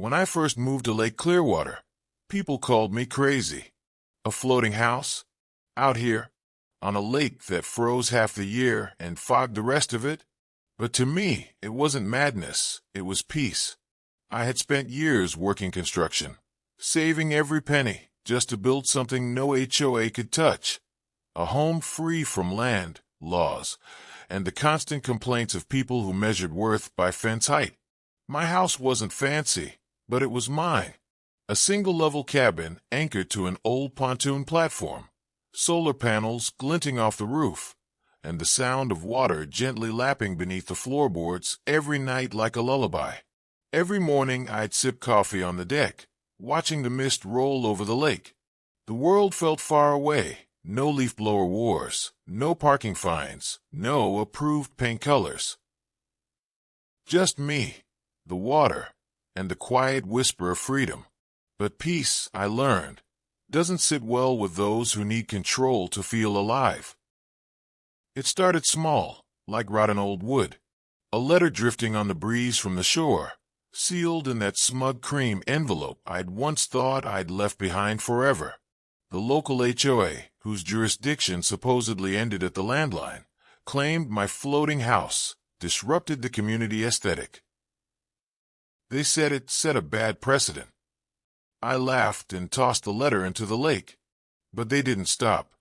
When I first moved to Lake Clearwater, people called me crazy. A floating house? Out here? On a lake that froze half the year and fogged the rest of it? But to me, it wasn't madness, it was peace. I had spent years working construction, saving every penny just to build something no HOA could touch. A home free from land, laws, and the constant complaints of people who measured worth by fence height. My house wasn't fancy, but it was mine. A single-level cabin anchored to an old pontoon platform, solar panels glinting off the roof, and the sound of water gently lapping beneath the floorboards every night like a lullaby. Every morning I'd sip coffee on the deck, watching the mist roll over the lake. The world felt far away. No leaf blower wars, no parking fines, no approved paint colors. Just me, the water, and the quiet whisper of freedom. But peace, I learned, doesn't sit well with those who need control to feel alive. It started small, like rotten old wood. A letter drifting on the breeze from the shore, sealed in that smug cream envelope I'd once thought I'd left behind forever. The local HOA, whose jurisdiction supposedly ended at the landline, claimed my floating house disrupted the community aesthetic. They said it set a bad precedent. I laughed and tossed the letter into the lake. But they didn't stop.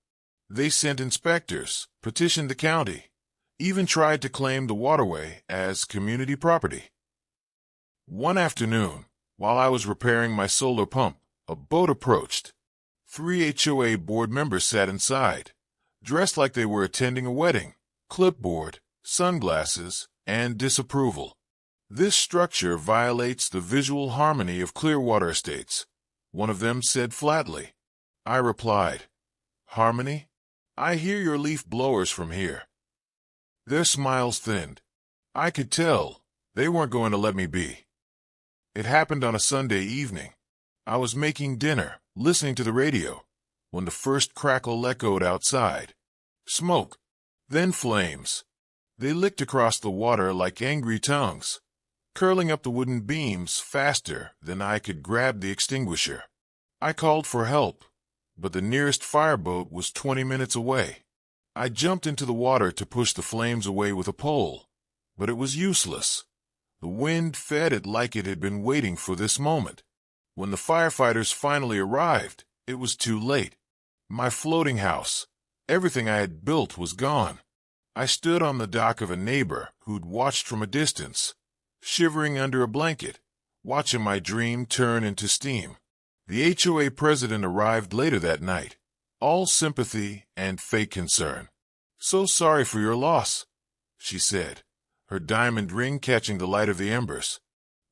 They sent inspectors, petitioned the county, even tried to claim the waterway as community property. One afternoon, while I was repairing my solar pump, a boat approached. 3 HOA board members sat inside, dressed like they were attending a wedding, clipboard, sunglasses, and disapproval. This structure violates the visual harmony of Clearwater Estates, one of them said flatly. I replied, "Harmony? I hear your leaf blowers from here." Their smiles thinned. I could tell they weren't going to let me be. It happened on a Sunday evening. I was making dinner, listening to the radio, when the first crackle echoed outside. Smoke, then flames. They licked across the water like angry tongues, curling up the wooden beams faster than I could grab the extinguisher. I called for help, but the nearest fireboat was 20 minutes away. I jumped into the water to push the flames away with a pole, but it was useless. The wind fed it like it had been waiting for this moment. When the firefighters finally arrived, it was too late. My floating house, everything I had built, was gone. I stood on the dock of a neighbor who'd watched from a distance, shivering under a blanket, watching my dream turn into steam. The HOA president arrived later that night, all sympathy and fake concern. "So sorry for your loss," she said, her diamond ring catching the light of the embers.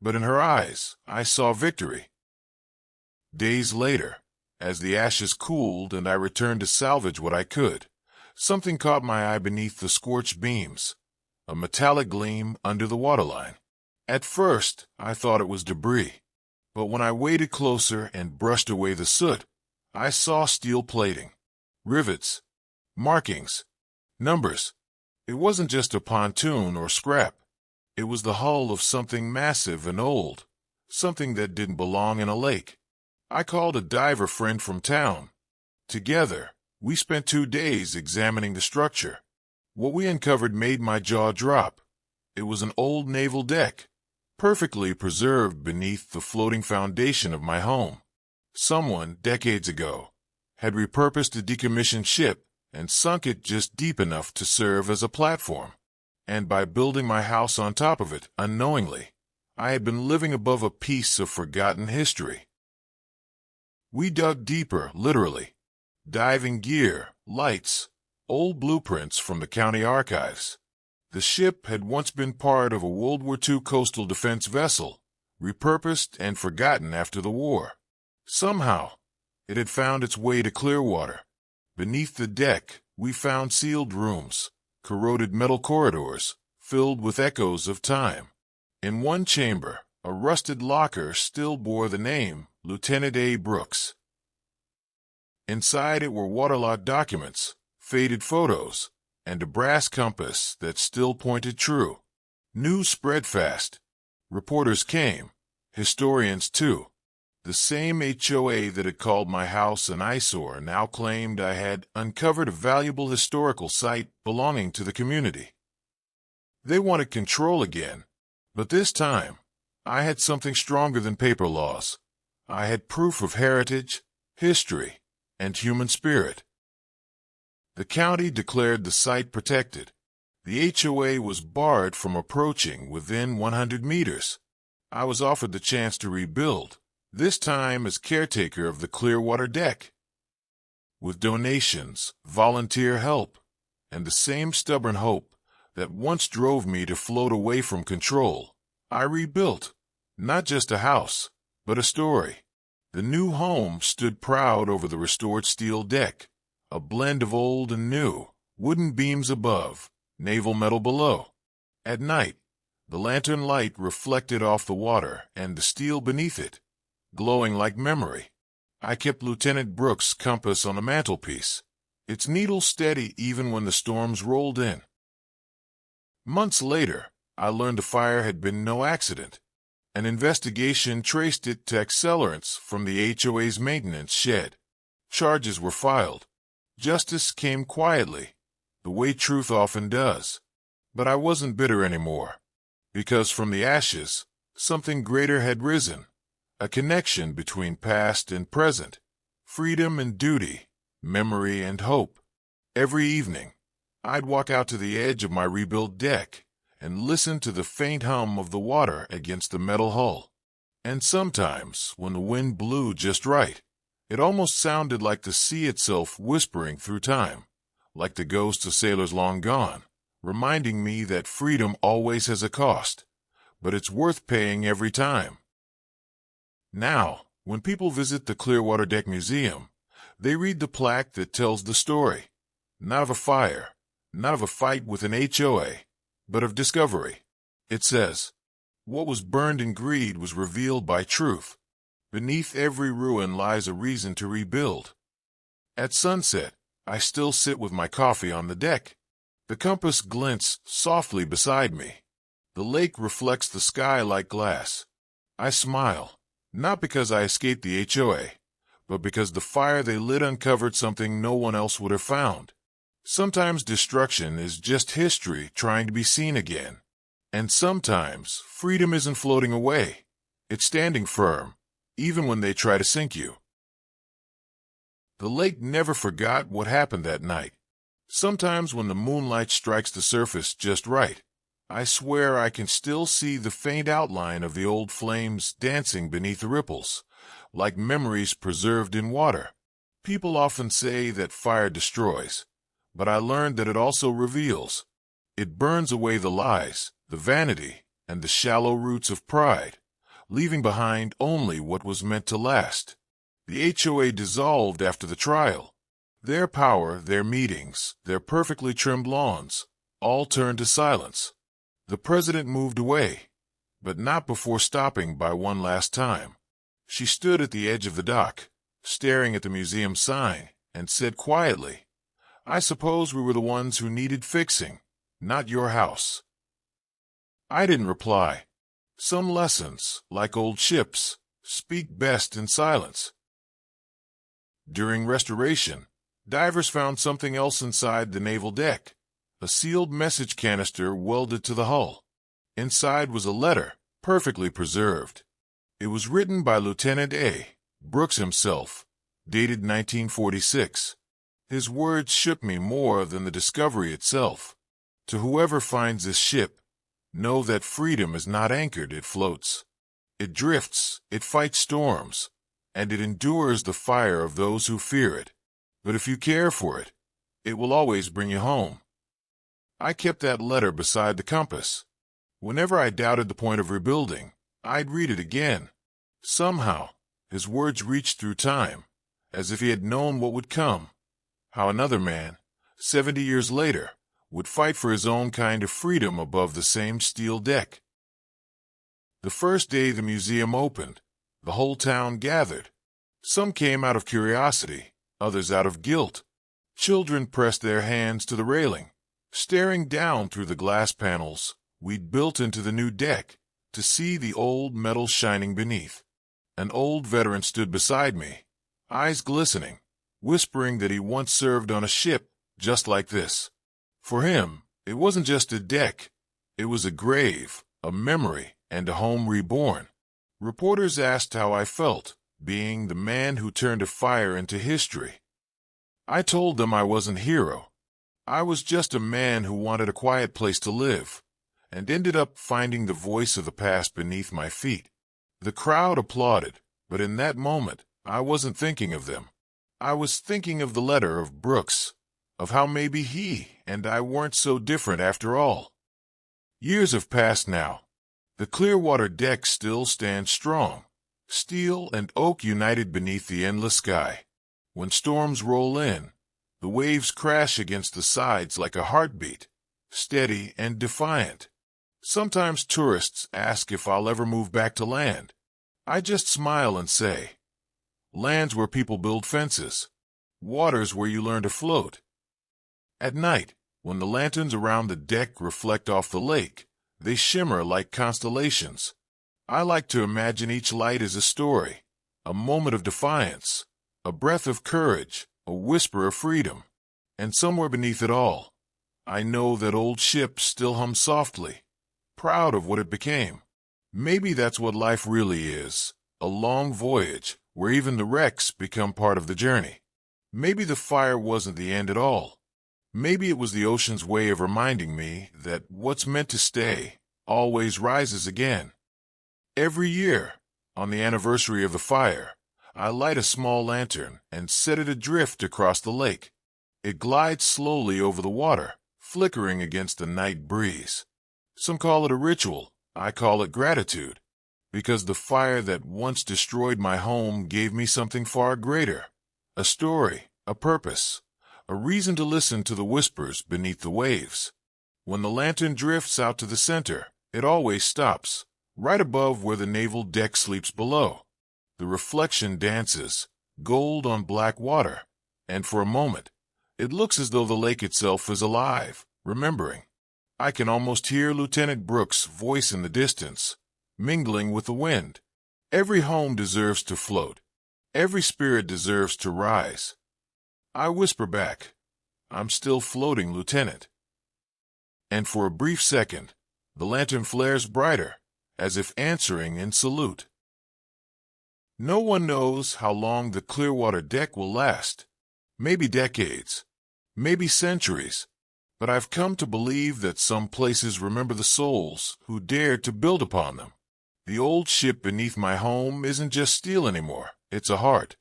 But in her eyes, I saw victory. Days later, as the ashes cooled and I returned to salvage what I could, something caught my eye beneath the scorched beams, a metallic gleam under the waterline. At first, I thought it was debris, but when I waded closer and brushed away the soot, I saw steel plating, rivets, markings, numbers. It wasn't just a pontoon or scrap. It was the hull of something massive and old, something that didn't belong in a lake. I called a diver friend from town. Together, we spent 2 days examining the structure. What we uncovered made my jaw drop. It was an old naval deck, perfectly preserved beneath the floating foundation of my home. Someone, decades ago, had repurposed a decommissioned ship and sunk it just deep enough to serve as a platform. And by building my house on top of it, unknowingly, I had been living above a piece of forgotten history. We dug deeper, literally. Diving gear, lights, old blueprints from the county archives. The ship had once been part of a World War II coastal defense vessel, repurposed and forgotten after the war. Somehow, it had found its way to Clearwater. Beneath the deck, we found sealed rooms, corroded metal corridors, filled with echoes of time. In one chamber, a rusted locker still bore the name Lieutenant A. Brooks. Inside it were waterlogged documents, faded photos, and a brass compass that still pointed true. News spread fast. Reporters came, Historians, too. The same HOA that had called my house an eyesore now claimed I had uncovered a valuable historical site belonging to the community. They wanted control again, but this time, I had something stronger than paper laws. I had proof of heritage, history, and human spirit. The county declared the site protected. The HOA was barred from approaching within 100 meters. I was offered the chance to rebuild, this time as caretaker of the Clearwater deck. With donations, volunteer help, and the same stubborn hope that once drove me to float away from control, I rebuilt, not just a house, but a story. The new home stood proud over the restored steel deck, a blend of old and new, wooden beams above, naval metal below. At night, the lantern light reflected off the water and the steel beneath it, glowing like memory. I kept Lieutenant Brooks' compass on the mantelpiece, its needle steady even when the storms rolled in. Months later, I learned the fire had been no accident. An investigation traced it to accelerants from the HOA's maintenance shed. Charges were filed. Justice came quietly, the way truth often does. But I wasn't bitter anymore, because from the ashes, something greater had risen, a connection between past and present, freedom and duty, memory and hope. Every evening, I'd walk out to the edge of my rebuilt deck and listen to the faint hum of the water against the metal hull. And sometimes, when the wind blew just right, it almost sounded like the sea itself whispering through time, like the ghosts of sailors long gone, reminding me that freedom always has a cost, but it's worth paying every time. Now, when people visit the Clearwater Deck Museum, they read the plaque that tells the story, not of a fire, not of a fight with an HOA, but of discovery. It says, "What was burned in greed was revealed by truth. Beneath every ruin lies a reason to rebuild." At sunset, I still sit with my coffee on the deck. The compass glints softly beside me. The lake reflects the sky like glass. I smile, not because I escaped the HOA, but because the fire they lit uncovered something no one else would have found. Sometimes destruction is just history trying to be seen again. And sometimes freedom isn't floating away. It's standing firm, even when they try to sink you. The lake never forgot what happened that night. Sometimes when the moonlight strikes the surface just right, I swear I can still see the faint outline of the old flames dancing beneath the ripples, like memories preserved in water. People often say that fire destroys, but I learned that it also reveals. It burns away the lies, the vanity, and the shallow roots of pride, leaving behind only what was meant to last. The HOA dissolved after the trial. Their power, their meetings, their perfectly trimmed lawns, all turned to silence. The president moved away, but not before stopping by one last time. She stood at the edge of the dock, staring at the museum sign, and said quietly, "I suppose we were the ones who needed fixing, not your house." I didn't reply. Some lessons, like old ships, speak best in silence. During restoration, divers found something else inside the naval deck, a sealed message canister welded to the hull. Inside was a letter, perfectly preserved. It was written by Lieutenant Brooks himself, dated 1946. His words shook me more than the discovery itself. To whoever finds this ship, know that freedom is not anchored, it floats. It drifts, it fights storms, and it endures the fire of those who fear it. But if you care for it, it will always bring you home. I kept that letter beside the compass. Whenever I doubted the point of rebuilding, I'd read it again. Somehow, his words reached through time, as if he had known what would come. How another man, 70 years later, would fight for his own kind of freedom above the same steel deck. The first day the museum opened, the whole town gathered. Some came out of curiosity, others out of guilt. Children pressed their hands to the railing, staring down through the glass panels we'd built into the new deck, to see the old metal shining beneath. An old veteran stood beside me, eyes glistening, whispering that he once served on a ship just like this. For him, it wasn't just a deck. It was a grave, a memory, and a home reborn. Reporters asked how I felt, being the man who turned a fire into history. I told them I wasn't a hero. I was just a man who wanted a quiet place to live, and ended up finding the voice of the past beneath my feet. The crowd applauded, but in that moment, I wasn't thinking of them. I was thinking of the letter of Brooks, of how maybe he and I weren't so different after all. Years have passed now. The Clearwater deck still stands strong, steel and oak united beneath the endless sky. When storms roll in, the waves crash against the sides like a heartbeat, steady and defiant. Sometimes tourists ask if I'll ever move back to land. I just smile and say, lands where people build fences, waters where you learn to float. At night, when the lanterns around the deck reflect off the lake, they shimmer like constellations. I like to imagine each light as a story, a moment of defiance, a breath of courage, a whisper of freedom. And somewhere beneath it all, I know that old ship still hums softly, proud of what it became. Maybe that's what life really is, a long voyage where even the wrecks become part of the journey. Maybe the fire wasn't the end at all. Maybe it was the ocean's way of reminding me that what's meant to stay always rises again. Every year, on the anniversary of the fire, I light a small lantern and set it adrift across the lake. It glides slowly over the water, flickering against the night breeze. Some call it a ritual. I call it gratitude, because the fire that once destroyed my home gave me something far greater, a story, a purpose, a reason to listen to the whispers beneath the waves. When the lantern drifts out to the center, it always stops, right above where the naval deck sleeps below. The reflection dances, gold on black water, and for a moment, it looks as though the lake itself is alive, remembering. I can almost hear Lieutenant Brooks' voice in the distance, mingling with the wind. Every home deserves to float. Every spirit deserves to rise. I whisper back, I'm still floating, Lieutenant. And for a brief second, the lantern flares brighter, as if answering in salute. No one knows how long the Clearwater deck will last. Maybe decades, maybe centuries. But I've come to believe that some places remember the souls who dared to build upon them. The old ship beneath my home isn't just steel anymore, it's a heart.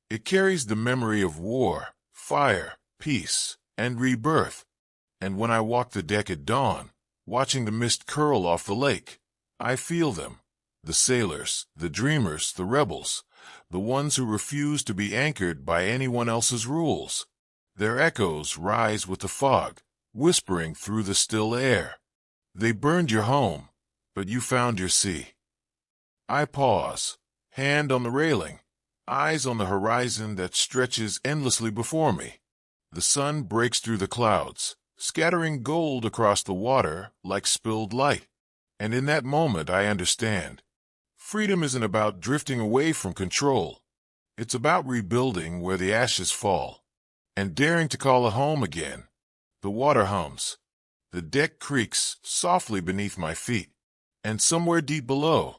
It carries the memory of war, fire, peace, and rebirth. And when I walk the deck at dawn, watching the mist curl off the lake, I feel them. The sailors, the dreamers, the rebels, the ones who refuse to be anchored by anyone else's rules. Their echoes rise with the fog, whispering through the still air. They burned your home, but you found your sea. I pause, hand on the railing, eyes on the horizon that stretches endlessly before me. The sun breaks through the clouds, scattering gold across the water like spilled light. And in that moment I understand. Freedom isn't about drifting away from control. It's about rebuilding where the ashes fall, and daring to call it home again. The water hums. The deck creaks softly beneath my feet. And somewhere deep below,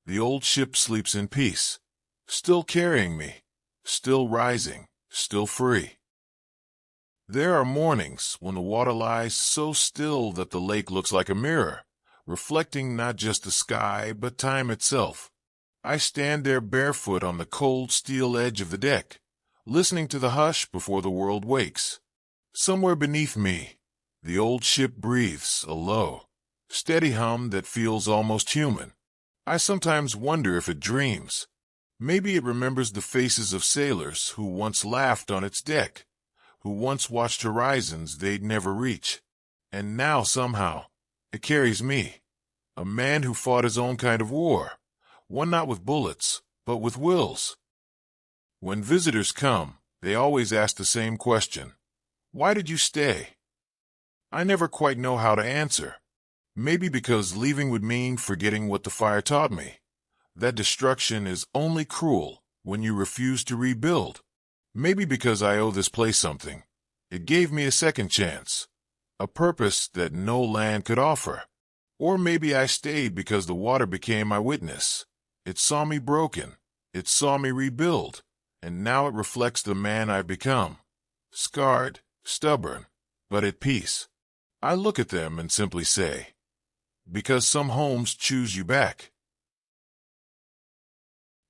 the old ship sleeps in peace, still carrying me, still rising, still free. There are mornings when the water lies so still that the lake looks like a mirror, reflecting not just the sky but time itself. I stand there barefoot on the cold steel edge of the deck, listening to the hush before the world wakes. Somewhere beneath me, the old ship breathes a low, steady hum that feels almost human. I sometimes wonder if it dreams. Maybe it remembers the faces of sailors who once laughed on its deck, who once watched horizons they'd never reach. And now, somehow, it carries me, a man who fought his own kind of war, one not with bullets, but with wills. When visitors come, they always ask the same question. Why did you stay? I never quite know how to answer. Maybe because leaving would mean forgetting what the fire taught me. That destruction is only cruel when you refuse to rebuild. Maybe because I owe this place something. It gave me a second chance, a purpose that no land could offer. Or maybe I stayed because the water became my witness. It saw me broken. It saw me rebuild. And now it reflects the man I've become. Scarred, stubborn, but at peace. I look at them and simply say, because some homes choose you back.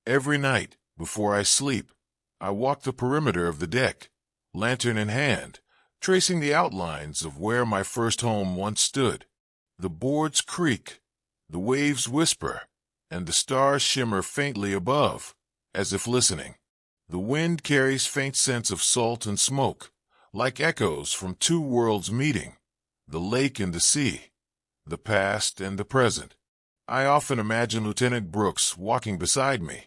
Every night, before I sleep, I walk the perimeter of the deck, lantern in hand, tracing the outlines of where my first home once stood. The boards creak, the waves whisper, and the stars shimmer faintly above, as if listening. The wind carries faint scents of salt and smoke, like echoes from two worlds meeting, the lake and the sea, the past and the present. I often imagine Lieutenant Brooks walking beside me,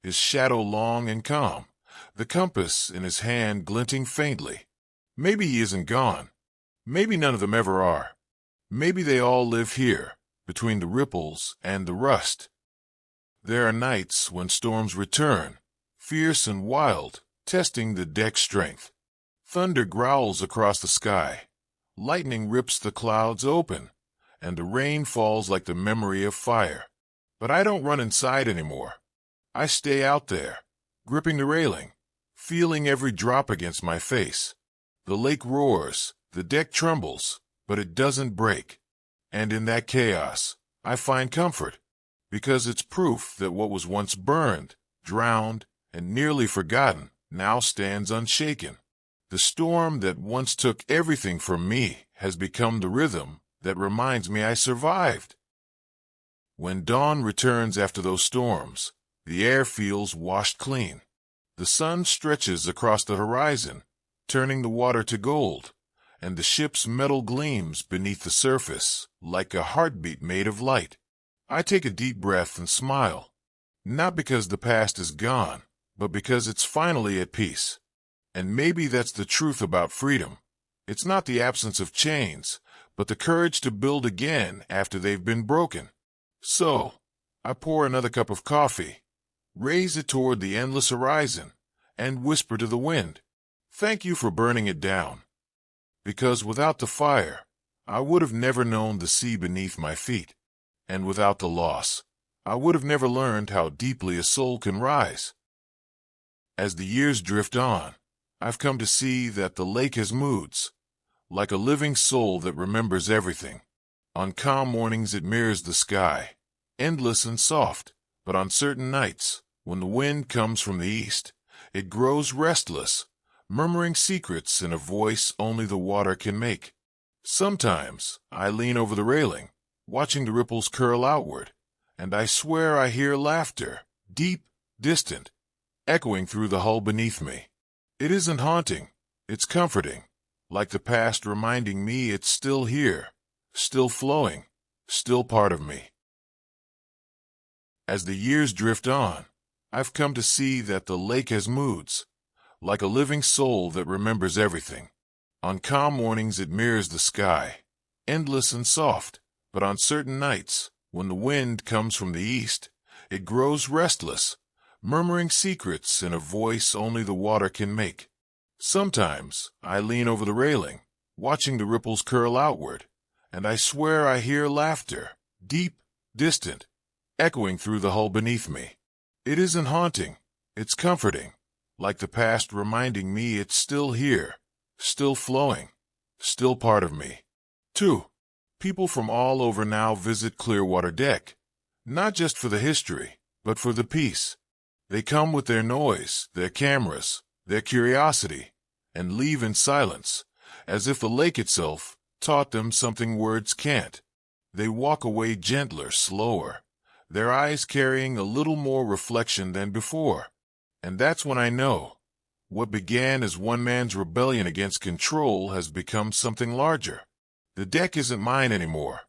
his shadow long and calm, the compass in his hand glinting faintly. Maybe he isn't gone. Maybe none of them ever are. Maybe they all live here, between the ripples and the rust. There are nights when storms return, fierce and wild, testing the deck's strength. Thunder growls across the sky, lightning rips the clouds open, and the rain falls like the memory of fire. But I don't run inside anymore. I stay out there, gripping the railing, feeling every drop against my face. The lake roars, the deck trembles, but it doesn't break. And in that chaos, I find comfort, because it's proof that what was once burned, drowned, and nearly forgotten now stands unshaken. The storm that once took everything from me has become the rhythm that reminds me I survived. When dawn returns after those storms, the air feels washed clean. The sun stretches across the horizon, turning the water to gold, and the ship's metal gleams beneath the surface like a heartbeat made of light. I take a deep breath and smile, not because the past is gone, but because it's finally at peace. And maybe that's the truth about freedom. It's not the absence of chains, but the courage to build again after they've been broken. So, I pour another cup of coffee, raise it toward the endless horizon, and whisper to the wind, thank you for burning it down. Because without the fire, I would have never known the sea beneath my feet. And without the loss, I would have never learned how deeply a soul can rise. As the years drift on, I've come to see that the lake has moods, like a living soul that remembers everything. On calm mornings it mirrors the sky, endless and soft, but on certain nights, when the wind comes from the east, it grows restless, murmuring secrets in a voice only the water can make. Sometimes I lean over the railing, watching the ripples curl outward, and I swear I hear laughter, deep, distant, echoing through the hull beneath me. It isn't haunting, it's comforting, like the past reminding me it's still here, still flowing, still part of me. As the years drift on, I've come to see that the lake has moods, like a living soul that remembers everything. On calm mornings it mirrors the sky, endless and soft, but on certain nights, when the wind comes from the east, it grows restless, murmuring secrets in a voice only the water can make. Sometimes I lean over the railing, watching the ripples curl outward, and I swear I hear laughter, deep, distant, echoing through the hull beneath me. It isn't haunting, it's comforting, like the past reminding me it's still here, still flowing, still part of me. 2. People from all over now visit Clearwater Deck, not just for the history, but for the peace. They come with their noise, their cameras, their curiosity, and leave in silence, as if the lake itself taught them something words can't. They walk away gentler, slower, their eyes carrying a little more reflection than before. And that's when I know what began as one man's rebellion against control has become something larger. The deck isn't mine anymore.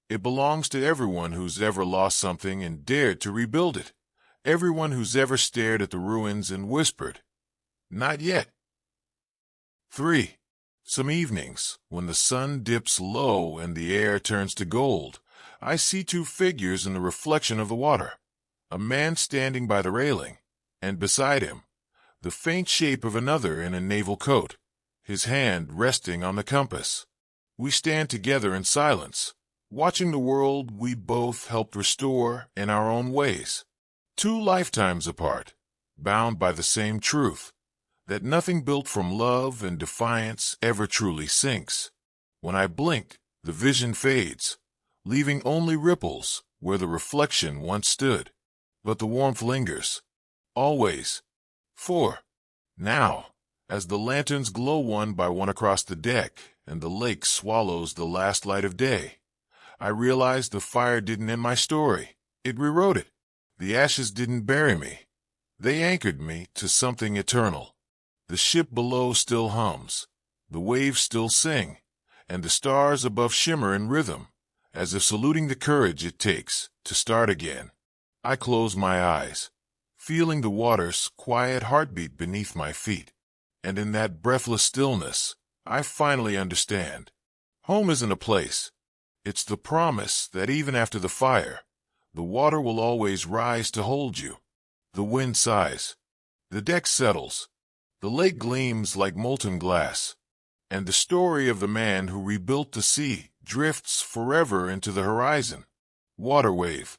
It belongs to everyone who's ever lost something and dared to rebuild it. Everyone who's ever stared at the ruins and whispered, "Not yet." 3. Some evenings, when the sun dips low and the air turns to gold, I see two figures in the reflection of the water. A man standing by the railing, and beside him, the faint shape of another in a naval coat, his hand resting on the compass. We stand together in silence, watching the world we both helped restore in our own ways. 2 lifetimes apart, bound by the same truth, that nothing built from love and defiance ever truly sinks. When I blink, the vision fades, leaving only ripples where the reflection once stood. But the warmth lingers, always. For now, as the lanterns glow one by one across the deck and the lake swallows the last light of day, I realize the fire didn't end my story. It rewrote it. The ashes didn't bury me. They anchored me to something eternal. The ship below still hums, the waves still sing, and the stars above shimmer in rhythm, as if saluting the courage it takes to start again. I close my eyes, feeling the water's quiet heartbeat beneath my feet, and in that breathless stillness, I finally understand. Home isn't a place. It's the promise that even after the fire, the water will always rise to hold you. The wind sighs. The deck settles. The lake gleams like molten glass. And the story of the man who rebuilt the sea drifts forever into the horizon. Water wave,